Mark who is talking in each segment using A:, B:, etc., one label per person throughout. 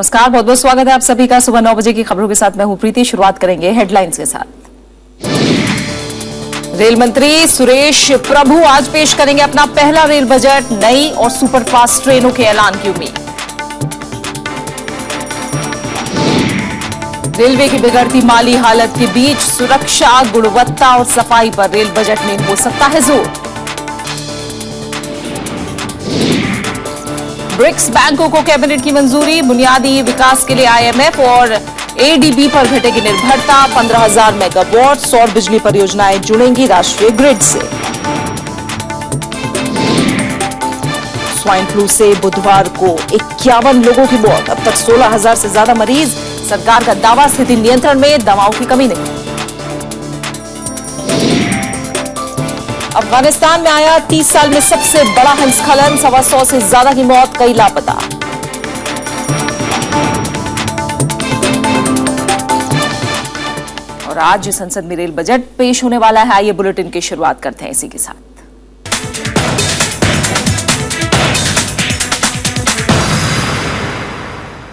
A: नमस्कार, बहुत बहुत स्वागत है आप सभी का सुबह 9 बजे की खबरों के साथ। मैं हूं प्रीति। शुरुआत करेंगे हेडलाइंस के साथ। रेल मंत्री सुरेश प्रभु आज पेश करेंगे अपना पहला रेल बजट। नई और सुपरफास्ट ट्रेनों के ऐलान की उम्मीद। रेलवे की बिगड़ती माली हालत के बीच सुरक्षा, गुणवत्ता और सफाई पर रेल बजट में हो सकता है जोर। ब्रिक्स बैंकों को कैबिनेट की मंजूरी। बुनियादी विकास के लिए आईएमएफ और एडीबी पर घटेगी निर्भरता। 15,000 मेगावाट सौर बिजली परियोजनाएं जुड़ेंगी राष्ट्रीय ग्रिड से। स्वाइन फ्लू से बुधवार को 51 लोगों की मौत। अब तक 16,000 से ज्यादा मरीज। सरकार का दावा, स्थिति नियंत्रण में, दवाओं की कमी नहीं। अफगानिस्तान में आया 30 साल में सबसे बड़ा हिमस्खलन। 125 से ज्यादा की मौत, कई लापता। और आज संसद में रेल बजट पेश होने वाला है। आइए बुलेटिन की शुरुआत करते हैं इसी के साथ।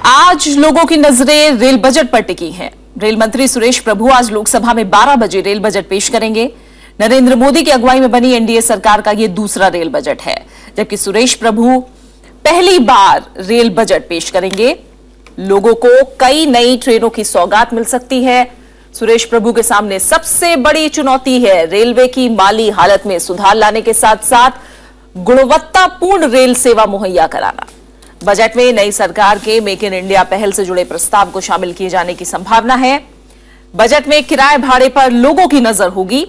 A: आज लोगों की नजरें रेल बजट पर टिकी हैं। रेल मंत्री सुरेश प्रभु आज लोकसभा में 12 बजे रेल बजट पेश करेंगे। नरेंद्र मोदी की अगुवाई में बनी एनडीए सरकार का यह दूसरा रेल बजट है, जबकि सुरेश प्रभु पहली बार रेल बजट पेश करेंगे। लोगों को कई नई ट्रेनों की सौगात मिल सकती है। सुरेश प्रभु के सामने सबसे बड़ी चुनौती है रेलवे की माली हालत में सुधार लाने के साथ साथ गुणवत्तापूर्ण रेल सेवा मुहैया कराना। बजट में नई सरकार के मेक इन इंडिया पहल से जुड़े प्रस्ताव को शामिल किए जाने की संभावना है। बजट में किराए भाड़े पर लोगों की नजर होगी।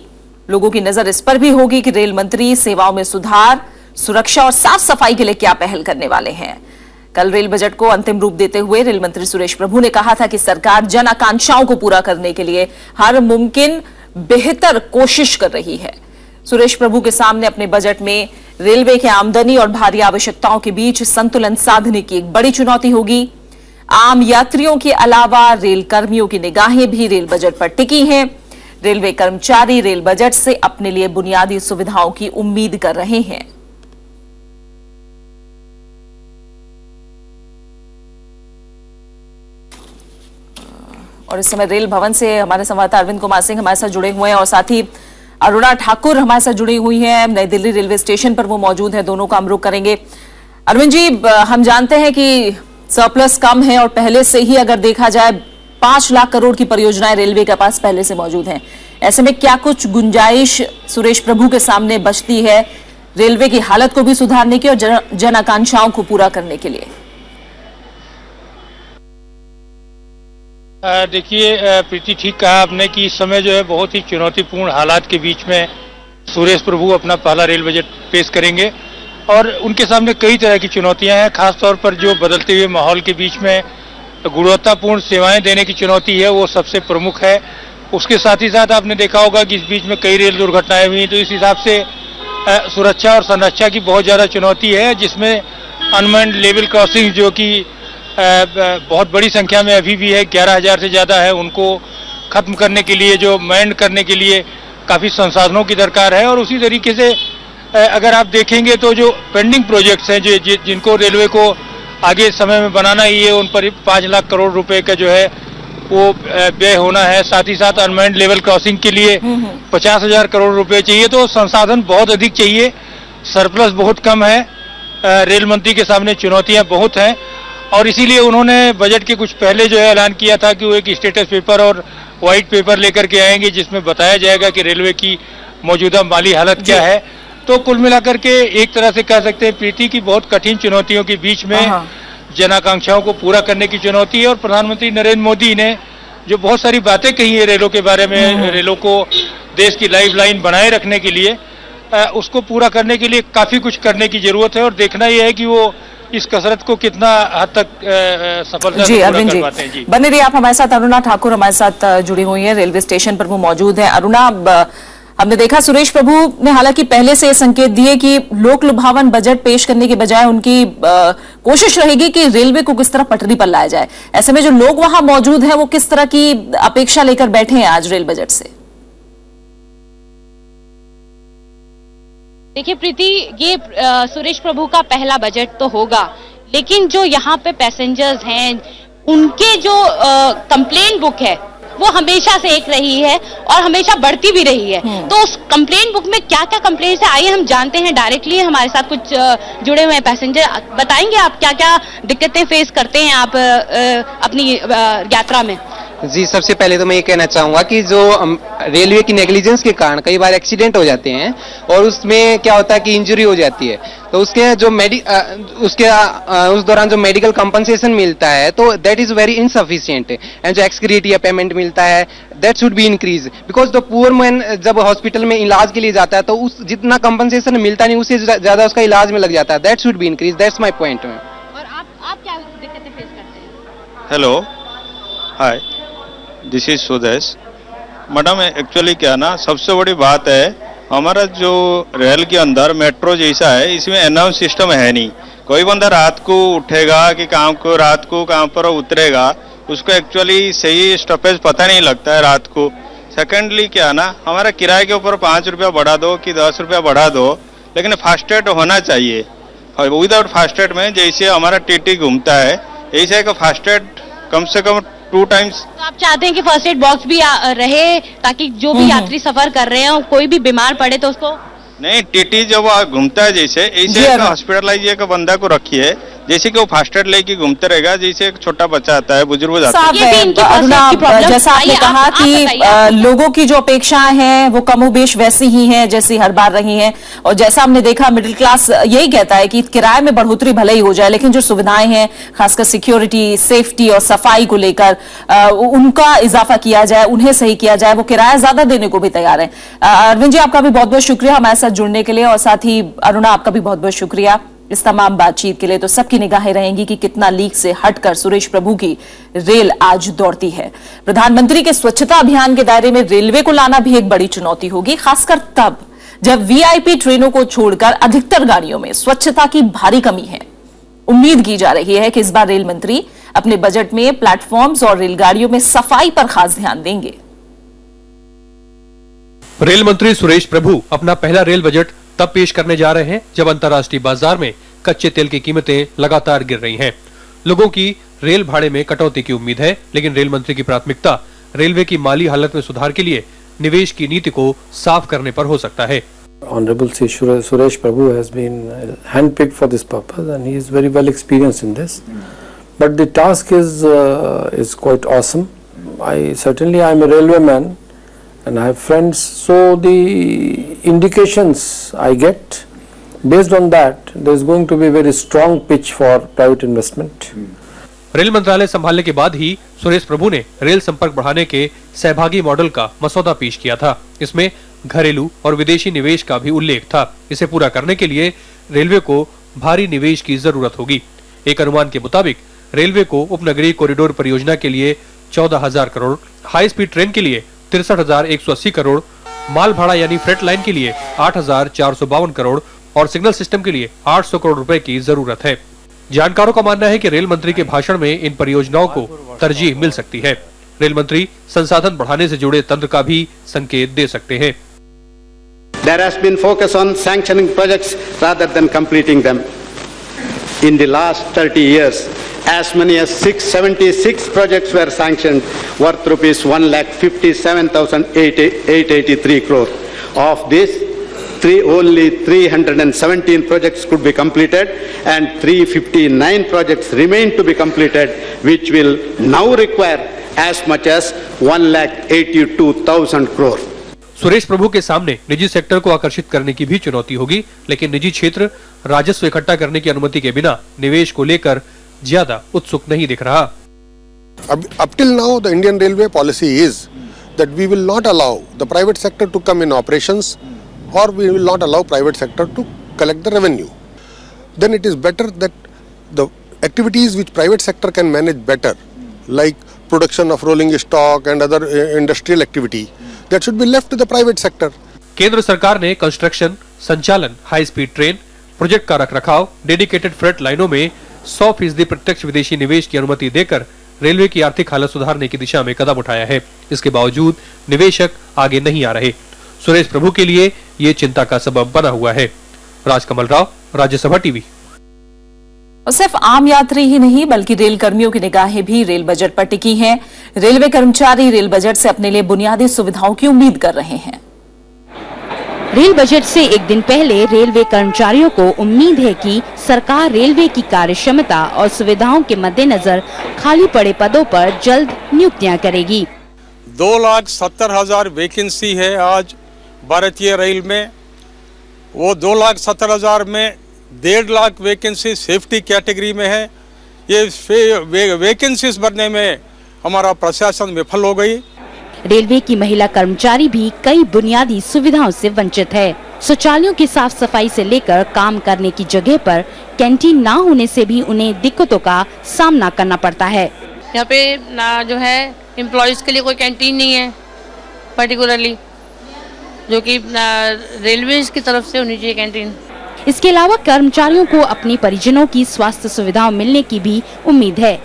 A: लोगों की नजर इस पर भी होगी कि रेल मंत्री सेवाओं में सुधार, सुरक्षा और साफ सफाई के लिए क्या पहल करने वाले हैं। कल रेल बजट को अंतिम रूप देते हुए रेल मंत्री सुरेश प्रभु ने कहा था कि सरकार जन आकांक्षाओं को पूरा करने के लिए हर मुमकिन बेहतर कोशिश कर रही है। सुरेश प्रभु के सामने अपने बजट में रेलवे के आमदनी और भारी आवश्यकताओं के बीच संतुलन साधने की एक बड़ी चुनौती होगी। आम यात्रियों के अलावा रेल कर्मियों की निगाहें भी रेल बजट पर टिकी हैं। रेलवे कर्मचारी रेल बजट से अपने लिए बुनियादी सुविधाओं की उम्मीद कर रहे हैं। और इस समय रेल भवन से हमारे संवाददाता अरविंद कुमार सिंह हमारे साथ जुड़े हुए हैं और साथ ही अरुणा ठाकुर हमारे साथ जुड़ी हुई हैं। नई दिल्ली रेलवे स्टेशन पर वो मौजूद है। दोनों का हम रुख करेंगे। अरविंद जी, हम जानते हैं कि सरप्लस कम है और पहले से ही अगर देखा जाए 5 लाख करोड़ की परियोजनाएं रेलवे के पास पहले से मौजूद हैं। ऐसे में क्या कुछ गुंजाइश सुरेश प्रभु के सामने बचती है रेलवे की हालत को भी सुधारने की और जन आकांक्षाओं को पूरा करने के लिए?
B: देखिए प्रीति, ठीक कहा आपने कि इस समय जो है बहुत ही चुनौतीपूर्ण हालात के बीच में सुरेश प्रभु अपना पहला रेल बजट पेश करेंगे और उनके सामने कई तरह की चुनौतियां हैं। खासतौर पर जो बदलते हुए माहौल के बीच में गुणवत्तापूर्ण सेवाएं देने की चुनौती है, वो सबसे प्रमुख है। उसके साथ ही साथ आपने देखा होगा कि इस बीच में कई रेल दुर्घटनाएं हुई, तो इस हिसाब से सुरक्षा और संरक्षा की बहुत ज़्यादा चुनौती है, जिसमें अनमैन्ड लेवल क्रॉसिंग जो कि बहुत बड़ी संख्या में अभी भी है, 11,000 से ज़्यादा है, उनको खत्म करने के लिए, जो मैंड करने के लिए काफ़ी संसाधनों की दरकार है। और उसी तरीके से अगर आप देखेंगे तो जो पेंडिंग प्रोजेक्ट्स हैं जिनको रेलवे को आगे समय में बनाना ही है, उन पर 5 लाख करोड़ रुपए का जो है वो व्यय होना है। साथ ही साथ अनमैन्ड लेवल क्रॉसिंग के लिए 50,000 करोड़ रुपए चाहिए। तो संसाधन बहुत अधिक चाहिए, सरप्लस बहुत कम है। रेल मंत्री के सामने चुनौतियां बहुत हैं और इसीलिए उन्होंने बजट के कुछ पहले जो है ऐलान किया था कि वो एक स्टेटस पेपर और व्हाइट पेपर लेकर के आएंगे, जिसमें बताया जाएगा कि रेलवे की मौजूदा माली हालत क्या है। तो कुल मिलाकर के एक तरह से कह सकते हैं प्रीति की बहुत कठिन चुनौतियों के बीच में जन आकांक्षाओं को पूरा करने की चुनौती है। और प्रधानमंत्री नरेंद्र मोदी ने जो बहुत सारी बातें कही है रेलों के बारे में, रेलों को देश की लाइफलाइन बनाए रखने के लिए, उसको पूरा करने के लिए काफी कुछ करने की जरूरत है और देखना यह है कि वो इस कसरत को कितना हद तक सफलता से पूरा कर पाते हैं। जी
A: बने रहिए आप हमारे साथ। अरुणा ठाकुर हमारे साथ जुड़ी हुई है, रेलवे स्टेशन पर वो मौजूद है। अरुणा, हमने देखा सुरेश प्रभु ने हालांकि पहले से संकेत दिए कि लोक लुभावन बजट पेश करने के बजाय उनकी कोशिश रहेगी कि रेलवे को किस तरह पटरी पर लाया जाए। ऐसे में जो लोग वहां मौजूद हैं वो किस तरह की अपेक्षा लेकर बैठे हैं आज रेल बजट से?
C: देखिए प्रीति, ये सुरेश प्रभु का पहला बजट तो होगा, लेकिन जो यहाँ पे पैसेंजर्स हैं, उनके जो कंप्लेंट बुक है वो हमेशा से एक रही है और हमेशा बढ़ती भी रही है। तो उस कंप्लेंट बुक में क्या क्या कंप्लेंट्स है, आइए हम जानते हैं। डायरेक्टली हमारे साथ कुछ जुड़े हुए हैं पैसेंजर। बताएंगे आप क्या क्या दिक्कतें फेस करते हैं आप अपनी यात्रा में?
D: जी, सबसे पहले तो मैं ये कहना चाहूंगा कि जो रेलवे की नेग्लिजेंस के कारण कई बार एक्सीडेंट हो जाते हैं और उसमें क्या होता है कि इंजरी हो जाती है, तो उसके जो उस दौरान जो मेडिकल कंपनसेशन मिलता है तो that is very insufficient, and जो एक्सक्रीटिव पेमेंट मिलता है that should be increase, because the poor man जब हॉस्पिटल में इलाज के लिए जाता है तो उस जितना कंपनसेशन मिलता नहीं उससे ज्यादा उसका इलाज में लग जाता है। That should be increase, that's my point.
C: और आप क्या दिक्कतें फेस करते हैं?
E: Hello, hi, this is Sudesh. Madam actually क्या ना, सबसे बड़ी बात है हमारा जो रेल के अंदर मेट्रो जैसा है इसमें अनाउंस सिस्टम है नहीं। कोई बंदा रात को उठेगा कि रात को कहाँ पर उतरेगा, उसको एक्चुअली सही स्टॉपेज पता नहीं लगता है रात को। सेकेंडली क्या ना, हमारा किराए के ऊपर 5 रुपया बढ़ा दो कि 10 रुपया बढ़ा दो, लेकिन फास्टैग होना चाहिए। विदाउट फास्टैग में जैसे हमारा टीटी घूमता है ऐसे एक फास्टैग कम से कम 2 टाइम्स।
C: तो आप चाहते हैं कि फर्स्ट एड बॉक्स भी रहे ताकि जो भी यात्री सफर कर रहे हैं कोई भी बीमार पड़े तो उसको
E: नहीं, टीटी जब घूमता है जैसे ऐसे एक हॉस्पिटलाइज एक बंदा को रखिए, जैसे कि वो फास्टैग लेके घूमते रहेगा, जैसे एक छोटा बच्चा आता है, बुजुर्ग हो जाता है।
A: जैसा आपने कहा कि लोगों की जो अपेक्षाएं हैं वो कमोबेश वैसी ही हैं जैसी हर बार रही हैं, और जैसा हमने देखा मिडिल क्लास यही कहता है कि किराए में बढ़ोतरी भले ही हो जाए लेकिन जो सुविधाएं हैं खासकर सिक्योरिटी, सेफ्टी और सफाई को लेकर उनका इजाफा किया जाए, उन्हें सही किया जाए, वो किराया ज्यादा देने को भी तैयार है। अरविंद जी, आपका भी बहुत बहुत शुक्रिया हमारे साथ जुड़ने के लिए, और साथ ही अरुणा आपका भी बहुत बहुत शुक्रिया इस तमाम बातचीत के लिए। तो सबकी निगाहें रहेंगी कि कितना लीक से हटकर सुरेश प्रभु की रेल आज दौड़ती है। प्रधानमंत्री के स्वच्छता अभियान के दायरे में रेलवे को लाना भी एक बड़ी चुनौती होगी, खासकर तब जब वीआईपी ट्रेनों को छोड़कर अधिकतर गाड़ियों में स्वच्छता की भारी कमी है। उम्मीद की जा रही है कि इस बार रेल मंत्री अपने बजट में प्लेटफॉर्म्स और रेलगाड़ियों में सफाई पर खास ध्यान देंगे।
F: रेल मंत्री सुरेश प्रभु अपना पहला रेल बजट तब पेश करने जा रहे हैं जब अंतर्राष्ट्रीय बाजार में कच्चे तेल की कीमतें लगातार गिर रही हैं। लोगों की रेल भाड़े में कटौती की उम्मीद है, लेकिन रेल मंत्री की प्राथमिकता रेलवे की माली हालत में सुधार के लिए निवेश की नीति को साफ करने पर हो सकता है।
G: Honorable Suresh Prabhu has been handpicked for this purpose and he is very well experienced in this. But the task is quite awesome. I am a railway man and I have friends, so the indications I get, based on that, there is going to be a very strong pitch for private investment.
F: Rail मंत्रालय संभालने के बाद ही सुरेश प्रभु ने rail संपर्क बढ़ाने के सहभागी model का मसौदा पेश किया था। इसमें घरेलू और विदेशी निवेश का भी उल्लेख था। इसे पूरा करने के लिए रेलवे को भारी निवेश की जरूरत होगी। एक अनुमान के मुताबिक रेलवे को उपनगरीय कॉरिडोर परियोजना के लिए 14,000 करोड़, हाई स्पीड ट्रेन के लिए 63,180 करोड़, माल भाड़ा यानी फ्रेट लाइन के लिए 8,452 करोड़ और सिग्नल सिस्टम के लिए 800 करोड़ रुपए की जरूरत है। जानकारों का मानना है कि रेल मंत्री के भाषण में इन परियोजनाओं को तरजीह मिल सकती है। रेल मंत्री संसाधन बढ़ाने से जुड़े तंत्र का भी संकेत दे सकते हैं।
H: There has been focus on sanctioning projects rather than completing them. In the last 30 years, as many as 676 projects were sanctioned worth rupees 1,57,883 crore. Of this, only 317 projects could be completed and 359 projects remain to be completed, which will now require as much as 1,82,000 crore.
F: Suresh प्रभु के सामने निजी sector को आकर्षित करने की भी चुनौती होगी, लेकिन निजी क्षेत्र राजस्व इकट्ठा करने की अनुमति के बिना निवेश को लेकर ज्यादा उत्सुक नहीं दिख रहा।
I: Up till now, the Indian Railway policy is that we will not allow the private sector to come in operations, or we will not allow private sector to collect the revenue. Then it is better that the activities which private sector can manage better, like production of rolling stock and other industrial activity, that should be left to the private sector.
F: केंद्र सरकार ने construction, संचालन, high speed train, project का रखरखाव, dedicated freight लाइनों में 100% प्रत्यक्ष विदेशी निवेश की अनुमति देकर रेलवे की आर्थिक हालत सुधारने की दिशा में कदम उठाया है। इसके बावजूद निवेशक आगे नहीं आ रहे। सुरेश प्रभु के लिए ये चिंता का सबब बना हुआ है। राजकमल राव, राज्यसभा टीवी।
A: और सिर्फ आम यात्री ही नहीं बल्कि रेल कर्मियों की निगाहें भी रेल बजट पर टिकी हैं। रेलवे कर्मचारी रेल बजट से अपने लिए बुनियादी सुविधाओं की उम्मीद कर रहे हैं।
C: रेल बजट से एक दिन पहले रेलवे कर्मचारियों को उम्मीद है कि सरकार रेलवे की कार्यक्षमता और सुविधाओं के मद्देनजर खाली पड़े पदों पर जल्द नियुक्तियां करेगी।
J: 2,70,000 वैकेंसी है आज भारतीय रेल में। वो 2,70,000 में 1.5 लाख वैकेंसी सेफ्टी कैटेगरी में है। ये वैकेंसीज भरने में हमारा प्रशासन विफल हो गई।
C: रेलवे की महिला कर्मचारी भी कई बुनियादी सुविधाओं से वंचित है। शौचालयों की साफ सफाई से लेकर काम करने की जगह पर कैंटीन ना होने से भी उन्हें दिक्कतों का सामना करना पड़ता है।
K: यहाँ पे ना जो है एम्प्लॉयज के लिए कोई कैंटीन नहीं है पर्टिकुलरली, जो कि रेलवे की तरफ से होनी चाहिए कैंटीन।
C: इसके अलावा कर्मचारियों को अपनी परिजनों की स्वास्थ्य सुविधाओं मिलने की भी उम्मीद है।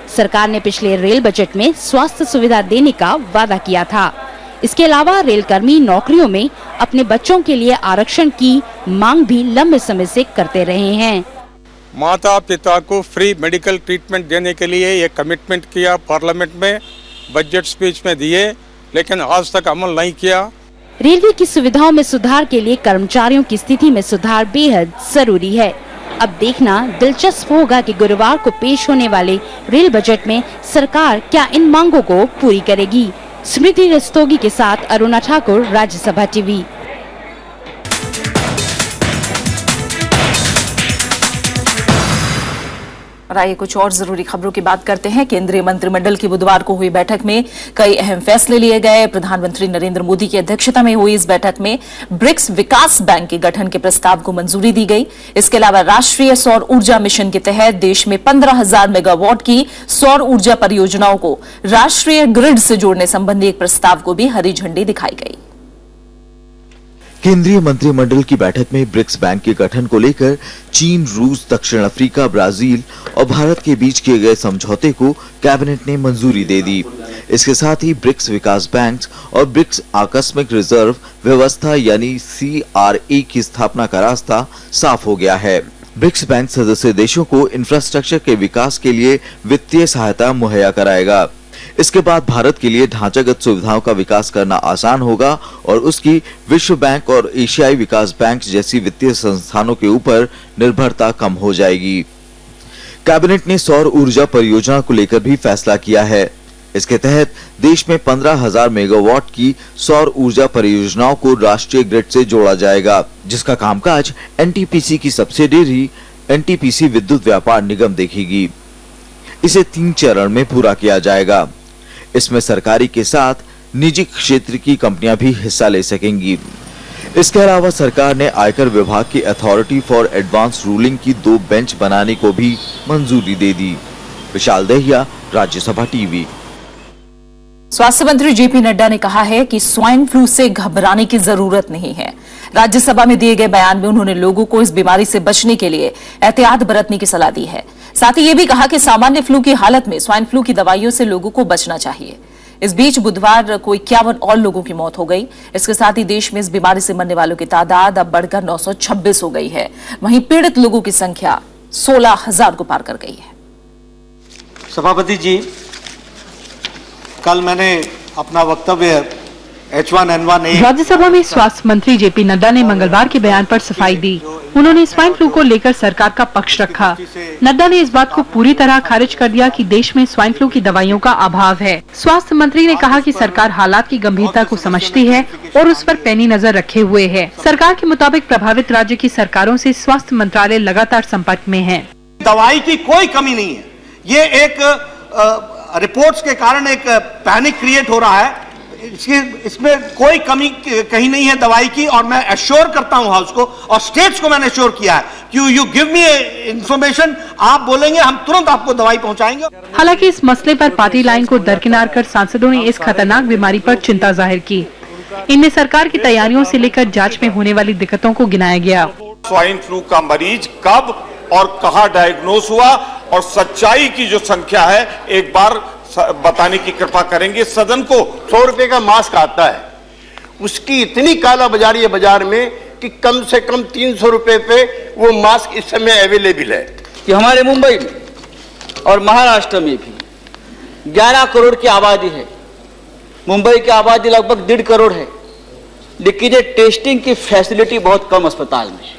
C: सरकार ने पिछले रेल बजट में स्वास्थ्य सुविधा देने का वादा किया था। इसके अलावा रेलकर्मी नौकरियों में अपने बच्चों के लिए आरक्षण की मांग भी लंबे समय से करते रहे हैं।
J: माता पिता को फ्री मेडिकल ट्रीटमेंट देने के लिए ये कमिटमेंट किया, पार्लियामेंट में बजट स्पीच में दिए, लेकिन आज तक अमल नहीं किया।
C: रेलवे की सुविधाओं में सुधार के लिए कर्मचारियों की स्थिति में सुधार बेहद जरूरी है। अब देखना दिलचस्प होगा कि गुरुवार को पेश होने वाले रेल बजट में सरकार क्या इन मांगों को पूरी करेगी। स्मृति रस्तोगी के साथ अरुणा ठाकुर, राज्यसभा टीवी।
A: और आइए कुछ और जरूरी खबरों की बात करते हैं। केंद्रीय मंत्रिमंडल की बुधवार को हुई बैठक में कई अहम फैसले लिए गए। प्रधानमंत्री नरेंद्र मोदी की अध्यक्षता में हुई इस बैठक में ब्रिक्स विकास बैंक के गठन के प्रस्ताव को मंजूरी दी गई। इसके अलावा राष्ट्रीय सौर ऊर्जा मिशन के तहत देश में 15,000 मेगावाट की सौर ऊर्जा परियोजनाओं को राष्ट्रीय ग्रिड से जोड़ने संबंधी एक प्रस्ताव को भी हरी झंडी दिखाई गई।
L: केंद्रीय मंत्रिमंडल की बैठक में ब्रिक्स बैंक के गठन को लेकर चीन, रूस, दक्षिण अफ्रीका, ब्राजील और भारत के बीच किए गए समझौते को कैबिनेट ने मंजूरी दे दी। इसके साथ ही ब्रिक्स विकास बैंक और ब्रिक्स आकस्मिक रिजर्व व्यवस्था यानी CRA की स्थापना का रास्ता साफ हो गया है। ब्रिक्स बैंक सदस्य देशों को इंफ्रास्ट्रक्चर के विकास के लिए वित्तीय सहायता मुहैया कराएगा। इसके बाद भारत के लिए ढांचागत सुविधाओं का विकास करना आसान होगा और उसकी विश्व बैंक और एशियाई विकास बैंक जैसी वित्तीय संस्थानों के ऊपर निर्भरता कम हो जाएगी। कैबिनेट ने सौर ऊर्जा परियोजना को लेकर भी फैसला किया है। इसके तहत देश में 15,000 मेगावाट की सौर ऊर्जा परियोजनाओं को राष्ट्रीय ग्रिड से जोड़ा जाएगा, जिसका कामकाज NTPC की सब्सिडियरी NTPC विद्युत व्यापार निगम देखेगी। इसे 3 चरण में पूरा किया जाएगा। इसमें सरकारी के साथ निजी क्षेत्र की कंपनियां भी हिस्सा ले सकेंगी। इसके अलावा सरकार ने आयकर विभाग की अथॉरिटी फॉर एडवांस रूलिंग की 2 बेंच बनाने को भी मंजूरी दे दी। विशाल दहिया, राज्यसभा टीवी।
A: स्वास्थ्य मंत्री JP नड्डा ने कहा है कि स्वाइन फ्लू से घबराने की जरूरत नहीं है। राज्यसभा में दिए गए बयान में उन्होंने लोगों को इस बीमारी से बचने के लिए एहतियात बरतने की सलाह दी है। साथ ही ये भी कहा कि सामान्य फ्लू की हालत में स्वाइन फ्लू की दवाइयों से लोगों को बचना चाहिए। इस बीच बुधवार को 51 और लोगों की मौत हो गई। इसके साथ ही देश में इस बीमारी से मरने वालों की तादाद अब बढ़कर 926 हो गई है। वहीं पीड़ित लोगों की संख्या 16,000 को पार कर गई है।
M: सभापति जी, कल मैंने अपना वक्तव्य H1N1
N: राज्यसभा में स्वास्थ्य मंत्री JP नड्डा ने मंगलवार के बयान पर सफाई दी। उन्होंने स्वाइन फ्लू को लेकर सरकार का पक्ष रखा। नड्डा ने इस बात को पूरी तरह खारिज कर दिया कि देश में स्वाइन फ्लू की दवाइयों का अभाव है। स्वास्थ्य मंत्री ने कहा कि सरकार हालात की गंभीरता को समझती है और उस पर पैनी नजर रखे हुए है। सरकार के मुताबिक प्रभावित राज्य की सरकारों से स्वास्थ्य मंत्रालय लगातार संपर्क में है।
M: दवाई की कोई कमी नहीं है। ये एक रिपोर्ट्स के कारण एक पैनिक क्रिएट हो रहा है। इसमें कोई कमी कहीं नहीं है दवाई की, और मैं एश्योर करता हूं हाउस को और स्टेट्स को मैंने एश्योर किया है कि यू गिव मी इंफॉर्मेशन, आप बोलेंगे हम तुरंत आपको दवाई पहुंचाएंगे।
N: हालांकि इस मसले पर पार्टी लाइन को दरकिनार कर सांसदों ने इस खतरनाक बीमारी पर चिंता जाहिर की। इनमें सरकार की तैयारियों से लेकर जांच में होने वाली दिक्कतों को गिनाया गया।
O: स्वाइन फ्लू का मरीज कब और कहां डायग्नोज हुआ और सच्चाई की जो संख्या है एक बार बताने की कृपा करेंगे सदन को।
H: 100 रुपए का मास्क आता है, उसकी इतनी कालाबाजारी है बाजार में कि कम से कम 300 रुपए पे वो मास्क इस समय अवेलेबल है।
P: कि हमारे मुंबई में और महाराष्ट्र में भी 11 करोड़ की आबादी है। मुंबई की आबादी लगभग 1.5 करोड़ है, लेकिन ये टेस्टिंग की फैसिलिटी बहुत कम अस्पताल में है।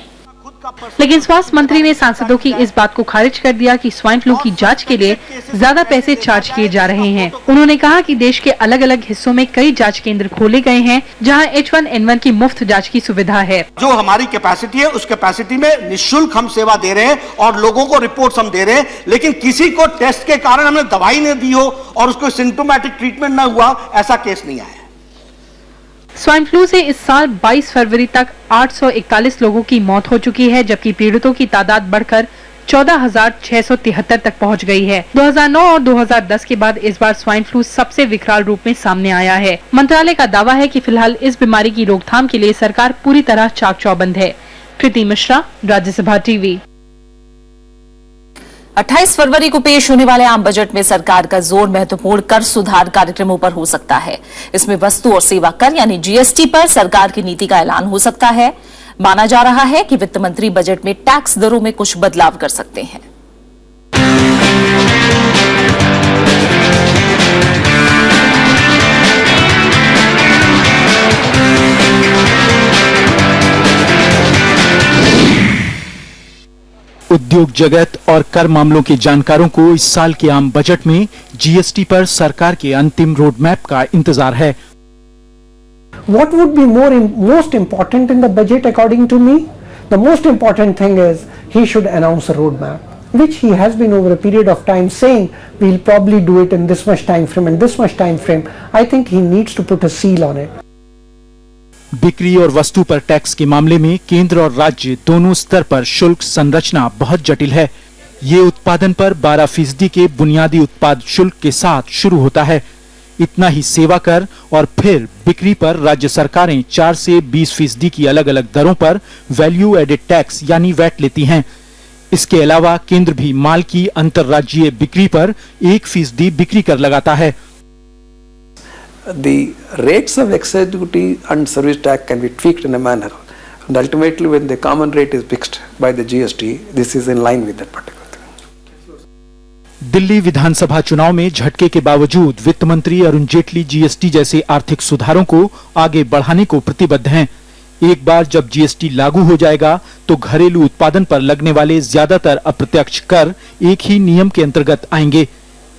N: लेकिन स्वास्थ्य मंत्री ने सांसदों की इस बात को खारिज कर दिया कि स्वाइन फ्लू की जांच के लिए ज्यादा पैसे चार्ज किए जा रहे हैं। उन्होंने कहा कि देश के अलग अलग हिस्सों में कई जांच केंद्र खोले गए हैं जहां H1N1 की मुफ्त जांच की सुविधा है।
M: जो हमारी कैपेसिटी है उस कैपेसिटी में निःशुल्क हम सेवा दे रहे हैं और लोगों को रिपोर्ट्स हम दे रहे हैं, लेकिन किसी को टेस्ट के कारण हमने दवाई नहीं दी हो और उसको सिम्टोमेटिक ट्रीटमेंट न हुआ, ऐसा केस नहीं आया।
N: स्वाइन फ्लू से इस साल 22 फरवरी तक 841 लोगों की मौत हो चुकी है, जबकि पीड़ितों की तादाद बढ़कर 14,673 तक पहुंच गई है। 2009 और 2010 के बाद इस बार स्वाइन फ्लू सबसे विकराल रूप में सामने आया है। मंत्रालय का दावा है कि फिलहाल इस बीमारी की रोकथाम के लिए सरकार पूरी तरह चाक चौबंद है। कृति मिश्रा, राज्यसभा टीवी।
A: 28 फरवरी को पेश होने वाले आम बजट में सरकार का जोर महत्वपूर्ण कर सुधार कार्यक्रमों पर हो सकता है। इसमें वस्तु और सेवा कर यानी जीएसटी पर सरकार की नीति का ऐलान हो सकता है। माना जा रहा है कि वित्त मंत्री बजट में टैक्स दरों में कुछ बदलाव कर सकते हैं।
Q: उद्योग जगत और कर मामलों के जानकारों को इस साल के आम बजट में जीएसटी पर सरकार के अंतिम रोड मैप का इंतजार है।
R: What would be most important in the budget according to me? The most important thing is he should announce a roadmap, which he has been over a period of time saying we'll probably do it in this much time frame and this much time frame. I think he needs to put a seal on it.
Q: बिक्री और वस्तु पर tax के मामले में केंद्र और राज्य दोनों स्तर पर शुल्क संरचना बहुत जटिल है। ये उत्पादन पर 12% के बुनियादी उत्पाद शुल्क के साथ शुरू होता है। इतना ही सेवा कर और फिर बिक्री पर राज्य सरकारें 4 से 20% की अलग अलग दरों पर वैल्यू एडेड टैक्स यानी वैट लेती हैं। इसके अलावा केंद्र भी माल की अंतर्राज्यीय बिक्री पर 1% बिक्री कर लगाता है।
G: The rates of excise duty and service tax can be tweaked in a manner, and ultimately when the common rate is fixed by the GST, this is in line with that particular thing.
Q: Delhi विधानसभा चुनाव में झटके के बावजूद वित्त मंत्री Arun Jaitley GST जैसे आर्थिक सुधारों को आगे बढ़ाने को प्रतिबद्ध हैं। एक बार जब जीएसटी लागू हो जाएगा तो घरेलू उत्पादन पर लगने वाले ज्यादातर अप्रत्यक्ष कर एक ही नियम के अंतर्गत आएंगे।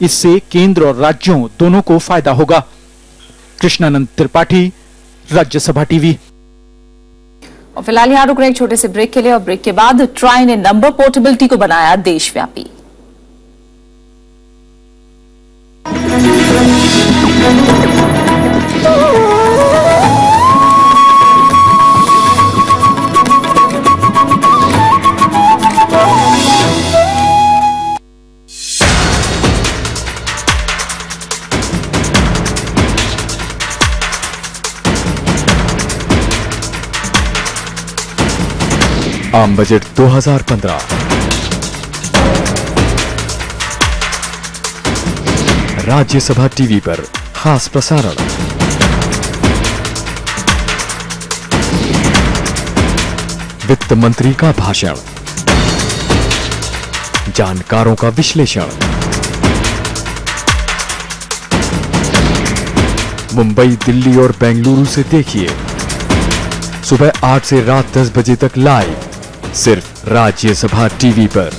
Q: इससे केंद्र और राज्यों दोनों को फायदा होगा। कृष्णानंद त्रिपाठी, राज्यसभा टीवी।
A: और फिलहाल यहां रुक रहे एक छोटे से ब्रेक के लिए, और ब्रेक के बाद ट्राई ने नंबर पोर्टेबिलिटी को बनाया देशव्यापी।
S: आम बजट 2015 राज्यसभा टीवी पर खास प्रसारण। वित्त मंत्री का भाषण, जानकारों का विश्लेषण, मुंबई, दिल्ली और बेंगलुरु से देखिए सुबह 8 से रात 10 बजे तक लाइव, सिर्फ राज्यसभा टीवी पर।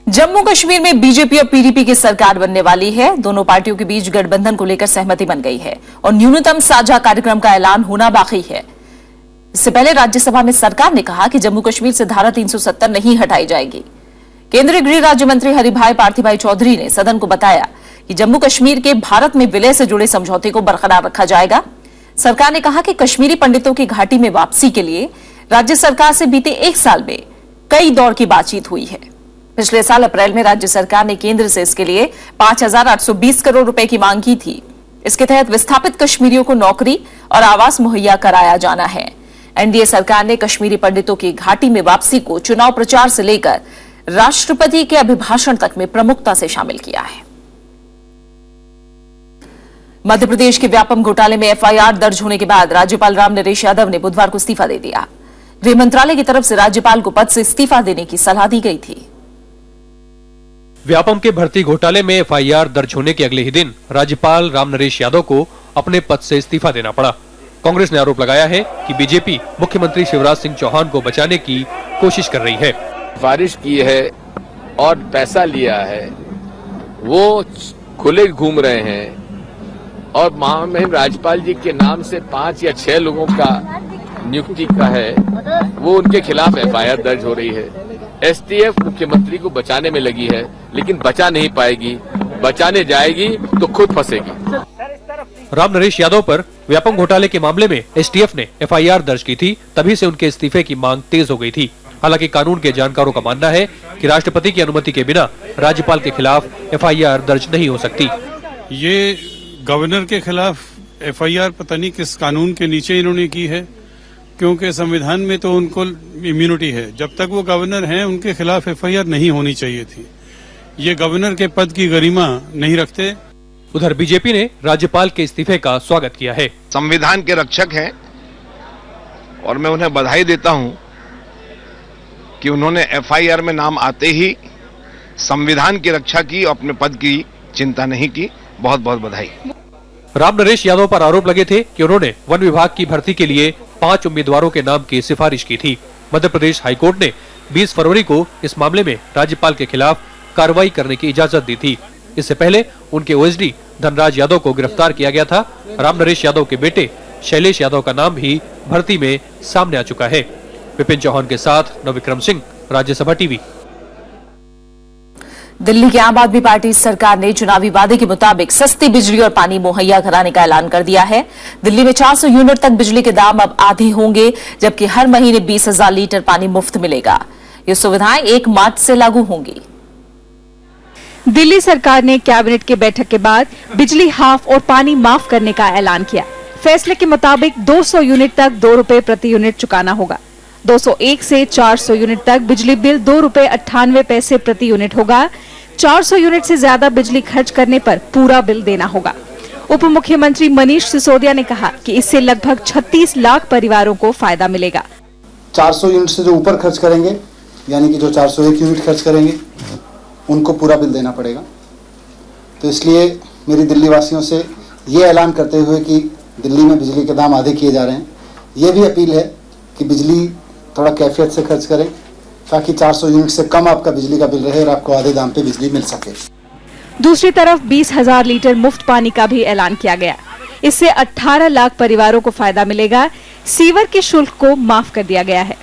A: जम्मू कश्मीर में बीजेपी और पीडीपी की सरकार बनने वाली है। दोनों पार्टियों के बीच गठबंधन को लेकर सहमति बन गई है और न्यूनतम साझा कार्यक्रम का ऐलान होना बाकी है। इससे पहले राज्यसभा में सरकार ने कहा कि जम्मू कश्मीर से धारा 370 नहीं हटाई जाएगी। केंद्रीय गृह राज्य मंत्री हरिभाई पार्थिभाई चौधरी ने सदन को बताया कि जम्मू कश्मीर के भारत में विलय से जुड़े समझौते को बरकरार रखा जाएगा। सरकार ने कहा कि कश्मीरी पंडितों की घाटी में वापसी के लिए राज्य सरकार से बीते 1 साल में कई दौर की बातचीत हुई है। पिछले साल अप्रैल में राज्य सरकार ने केंद्र से इसके लिए 5,820 करोड़ रुपए की मांग की थी। इसके तहत विस्थापित कश्मीरियों को नौकरी और आवास मुहैया कराया जाना है। एनडीए सरकार ने कश्मीरी पंडितों की घाटी में वापसी को चुनाव प्रचार से लेकर राष्ट्रपति के अभिभाषण तक में प्रमुखता से शामिल किया है। मध्य प्रदेश के व्यापम घोटाले में एफआईआर दर्ज होने के बाद राज्यपाल राम नरेश यादव ने बुधवार को इस्तीफा दे दिया। गृह मंत्रालय की तरफ से राज्यपाल को पद से इस्तीफा देने की सलाह दी गई थी।
F: व्यापम के भर्ती घोटाले में एफआईआर दर्ज होने के अगले ही दिन राज्यपाल राम नरेश यादव को अपने पद से इस्तीफा देना पड़ा। कांग्रेस ने आरोप लगाया है कि बीजेपी मुख्यमंत्री शिवराज सिंह चौहान को बचाने की कोशिश कर रही है।
T: सिफारिश की है और पैसा लिया है, वो खुले घूम रहे हैं और महामहिम राज्यपाल जी के नाम से 5 या 6 लोगों का नियुक्ति का है, वो उनके खिलाफ एफआईआर दर्ज हो रही है। एसटीएफ मुख्यमंत्री को बचाने में लगी है, लेकिन बचा नहीं पाएगी। बचाने जाएगी तो खुद फंसेगी।
F: राम नरेश यादव पर व्यापम घोटाले के मामले में एसटीएफ ने एफआईआर दर्ज की थी, तभी से उनके इस्तीफे की मांग तेज हो गई थी। हालांकि कानून के जानकारों का मानना है कि राष्ट्रपति की अनुमति के बिना राज्यपाल के खिलाफ एफआईआर दर्ज नहीं हो सकती।
J: ये गवर्नर के खिलाफ एफआईआर पता नहीं किस कानून के नीचे इन्होंने की है, क्योंकि संविधान में तो उनको इम्यूनिटी है। जब तक वो गवर्नर हैं उनके खिलाफ एफआईआर नहीं होनी चाहिए थी। ये गवर्नर के पद की गरिमा नहीं रखते।
F: उधर बीजेपी ने राज्यपाल के इस्तीफे का स्वागत किया है।
U: संविधान के रक्षक हैं और मैं उन्हें बधाई देता हूं कि उन्होंने एफआईआर में नाम आते ही संविधान की रक्षा की और अपने पद की चिंता नहीं की। बहुत बहुत बधाई।
F: राम नरेश यादव पर आरोप लगे थे कि उन्होंने वन विभाग की भर्ती के लिए 5 उम्मीदवारों के नाम की सिफारिश की थी। मध्य प्रदेश हाईकोर्ट ने 20 फरवरी को इस मामले में राज्यपाल के खिलाफ कार्रवाई करने की इजाजत दी थी। इससे पहले उनके ओएसडी धनराज यादव को गिरफ्तार किया गया था। राम नरेश यादव के बेटे शैलेश यादव का नाम भी भर्ती में सामने आ चुका है। विपिन चौहान के साथ नवविक्रम सिंह, राज्यसभा टीवी।
A: दिल्ली की आम आदमी पार्टी सरकार ने चुनावी वादे के मुताबिक सस्ती बिजली और पानी मुहैया कराने का ऐलान कर दिया है। दिल्ली में 400 यूनिट तक बिजली के दाम अब आधे होंगे, जबकि हर महीने 20,000 लीटर पानी मुफ्त मिलेगा। ये सुविधाएं 1 मार्च से लागू होंगी।
N: दिल्ली सरकार ने कैबिनेट की बैठक के बाद बिजली हाफ और पानी माफ करने का ऐलान किया। फैसले के मुताबिक 200 यूनिट तक 2 रुपए प्रति यूनिट चुकाना होगा। 201 से 400 यूनिट तक बिजली बिल 2 रुपए 98 पैसे प्रति यूनिट होगा। 400 यूनिट से ज्यादा बिजली खर्च करने पर पूरा बिल देना होगा। उप मुख्यमंत्री मनीष सिसोदिया ने कहा कि इससे लगभग 36 लाख परिवारों को फायदा मिलेगा।
V: 400 यूनिट से जो ऊपर खर्च करेंगे, यानी कि जो 401 यूनिट खर्च करेंगे, उनको पूरा बिल देना पड़ेगा। तो इसलिए मेरी दिल्ली वासियों से ये ऐलान करते हुए कि दिल्ली में बिजली के दाम आधे किए जा रहे हैं, ये भी अपील है कि बिजली थोड़ा कैफियत से खर्च करें, ताकि 400 यूनिट से कम आपका बिजली का बिल रहे और आपको आधे दाम पे बिजली मिल सके।
N: दूसरी तरफ 20,000 लीटर मुफ्त पानी का भी ऐलान किया गया। इससे 18 लाख परिवारों को फायदा मिलेगा। सीवर के शुल्क को माफ कर दिया गया है।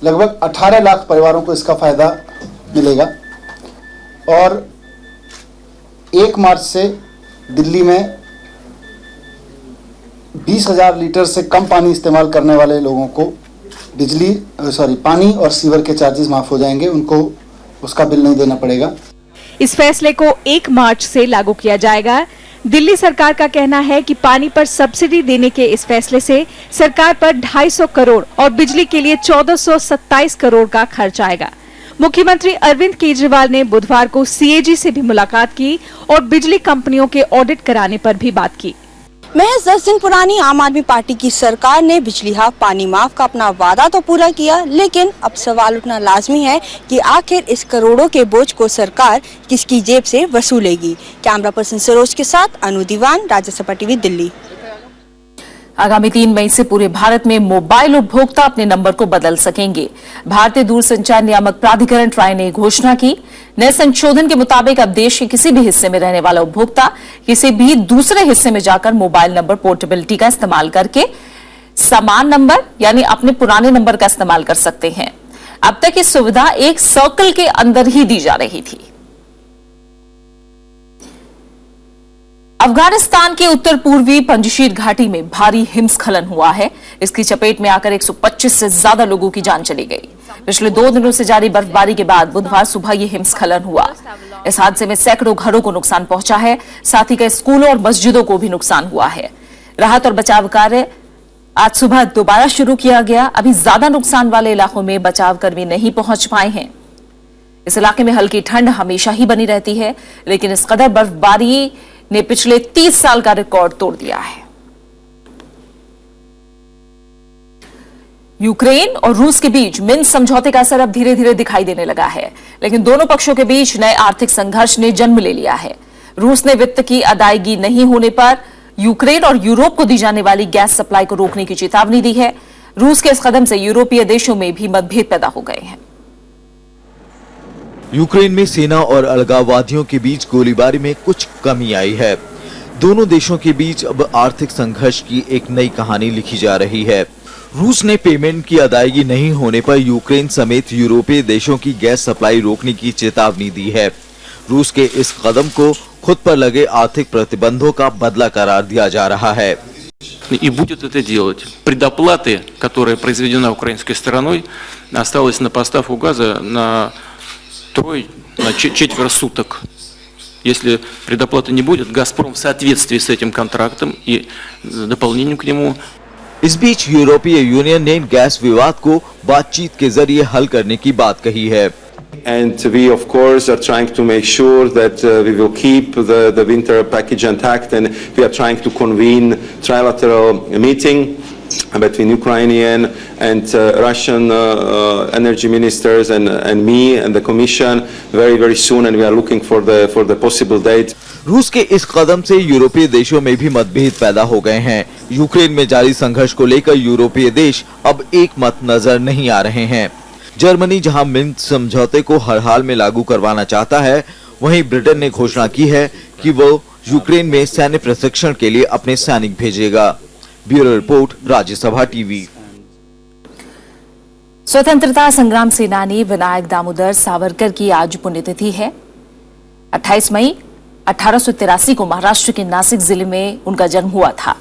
V: लगभग 18 लाख परिवारों को इसका फायदा मिलेगा और 1 मार्च से दिल्ली में 20,000 लीटर से कम पानी इस्तेमाल करने वाले लोगों को पानी और सीवर के चार्जेस माफ हो जाएंगे। उनको उसका बिल नहीं देना पड़ेगा।
N: इस फैसले को 1 मार्च से लागू किया जाएगा। दिल्ली सरकार का कहना है कि पानी पर सब्सिडी देने के इस फैसले से सरकार पर 250 करोड़ और बिजली के लिए 1427 करोड़ का खर्च आएगा। मुख्यमंत्री अरविंद केजरीवाल ने बुधवार को सीएजी से भी मुलाकात की और बिजली कंपनियों के ऑडिट कराने पर भी बात की।
W: महज 10 दिन पुरानी आम आदमी पार्टी की सरकार ने बिजली हाफ पानी माफ का अपना वादा तो पूरा किया, लेकिन अब सवाल उठना लाजमी है कि आखिर इस करोड़ों के बोझ को सरकार किसकी जेब से वसूलेगी। कैमरा पर्सन सरोज के साथ अनु दीवान, राज्यसभा टीवी, दिल्ली।
A: आगामी 3 मई से पूरे भारत में मोबाइल उपभोक्ता अपने नंबर को बदल सकेंगे। भारतीय दूरसंचार नियामक प्राधिकरण ट्राई ने घोषणा की। नए संशोधन के मुताबिक अब देश के किसी भी हिस्से में रहने वाला उपभोक्ता किसी भी दूसरे हिस्से में जाकर मोबाइल नंबर पोर्टेबिलिटी का इस्तेमाल करके समान नंबर यानी अपने पुराने नंबर का इस्तेमाल कर सकते हैं। अब तक ये सुविधा एक सर्कल के अंदर ही दी जा रही थी। अफगानिस्तान के उत्तर पूर्वी पंजशीर घाटी में भारी हिमस्खलन हुआ है। इसकी चपेट में आकर 125 से ज्यादा लोगों की जान चली गई। पिछले 2 दिनों से जारी बर्फबारी के बाद बुधवार सुबह यह हिमस्खलन हुआ। इस हादसे में सैकड़ों घरों को नुकसान पहुंचा है, साथ ही कई स्कूलों और मस्जिदों को भी नुकसान हुआ है। राहत और बचाव कार्य आज सुबह दोबारा शुरू किया गया। अभी ज्यादा नुकसान वाले इलाकों में बचाव कर्मी नहीं पहुंच पाए हैं। इस इलाके में हल्की ठंड हमेशा ही बनी रहती है, लेकिन इस कदर बर्फबारी ने पिछले 30 साल का रिकॉर्ड तोड़ दिया है। यूक्रेन और रूस के बीच मिन्स्क समझौते का असर अब धीरे धीरे दिखाई देने लगा है, लेकिन दोनों पक्षों के बीच नए आर्थिक संघर्ष ने जन्म ले लिया है। रूस ने वित्त की अदायगी नहीं होने पर यूक्रेन और यूरोप को दी जाने वाली गैस सप्लाई को रोकने की चेतावनी दी है। रूस के इस कदम से यूरोपीय देशों में भी मतभेद पैदा हो गए हैं।
L: यूक्रेन में सेना और अलगाववादियों के बीच गोलीबारी में कुछ कमी आई है। दोनों देशों के बीच अब आर्थिक संघर्ष की एक नई कहानी लिखी जा रही है। रूस ने पेमेंट की अदायगी नहीं होने पर यूक्रेन समेत यूरोपीय देशों की गैस सप्लाई रोकने की चेतावनी दी है। रूस के इस कदम को खुद पर लगे आर्थिक प्रतिबंधों का बदला करार दिया जा रहा है।
B: И будет это делать. Предоплаты, которая произведена украинской стороной, осталась на поставку газа на четверть суток. Если предоплаты не будет, «Газпром» в соответствии с этим контрактом и дополнением к нему.
L: इस बीच यूरोपीय यूनियन ने गैस विवाद को बातचीत के जरिए हल करने की बात कही है।
D: And we, of course, are trying to make sure that we will keep the winter package intact, and we are trying to convene trilateral meeting between Ukrainian and Russian energy ministers and me and the Commission very, very soon, and we are looking for the possible date.
L: रूस के इस कदम से यूरोपीय देशों में भी मतभेद पैदा हो गए हैं। यूक्रेन में जारी संघर्ष को लेकर यूरोपीय देश अब एक मत नजर नहीं आ रहे हैं। जर्मनी जहां मिन्स्क समझौते को हर हाल में लागू करवाना चाहता है, वहीं ब्रिटेन ने घोषणा की है कि वो यूक्रेन में सैन्य प्रशिक्षण के लिए अपने सैनिक भेजेगा। Bureau report, Rajya Sabha TV.
A: स्वतंत्रता संग्राम सेनानी विनायक दामोदर सावरकर की आज पुण्यतिथि है। 28 मई 1883 को महाराष्ट्र के नासिक जिले में उनका जन्म हुआ था।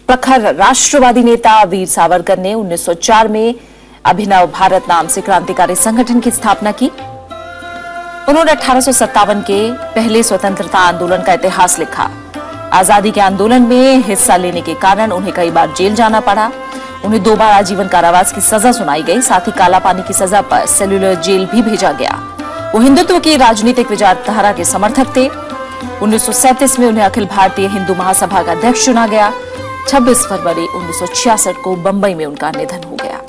A: प्रखर राष्ट्रवादी नेता वीर सावरकर ने 1904 में अभिनव भारत नाम से क्रांतिकारी संगठन की स्थापना की। उन्होंने 1857 के पहले स्वतंत्रता आंदोलन का इतिहास लिखा। आजादी के आंदोलन में हिस्सा लेने के कारण उन्हें कई बार जेल जाना पड़ा। उन्हें 2 बार आजीवन कारावास की सजा सुनाई गई। साथ ही काला पानी की सजा पर सेल्युलर जेल भी भेजा गया। वो हिंदुत्व की राजनीतिक विचारधारा के समर्थक थे। 1937 में उन्हें अखिल भारतीय हिंदू महासभा का अध्यक्ष चुना गया। 26 फरवरी 1966 को बंबई में उनका निधन हो गया।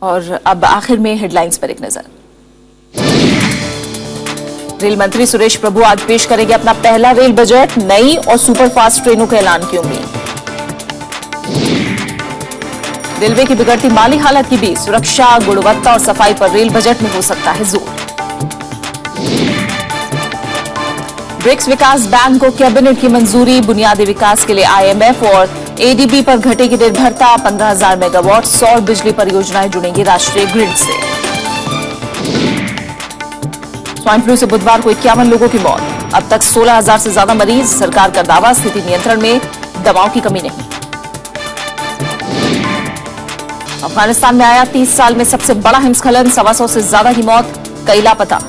A: और अब आखिर में हेडलाइंस पर एक नजर। रेल मंत्री सुरेश प्रभु आज पेश करेंगे अपना पहला रेल बजट। नई और सुपरफास्ट ट्रेनों के ऐलान की उम्मीद। रेलवे की बिगड़ती माली हालत की बीच सुरक्षा, गुणवत्ता और सफाई पर रेल बजट में हो सकता है जोर। ब्रिक्स विकास बैंक को कैबिनेट की मंजूरी। बुनियादी विकास के लिए IMF और ADB पर घटेगी निर्भरता। 15,000 मेगावाट सौर बिजली परियोजनाएं जुड़ेंगी राष्ट्रीय ग्रिड से। स्वाइन फ्लू से बुधवार को 51 लोगों की मौत। अब तक 16,000 से ज्यादा मरीज। सरकार का दावा, स्थिति नियंत्रण में, दवाओं की कमी नहीं। अफगानिस्तान में आया 30 साल में सबसे बड़ा हिमस्खलन। 125 से ज्यादा की मौत, कई लापता।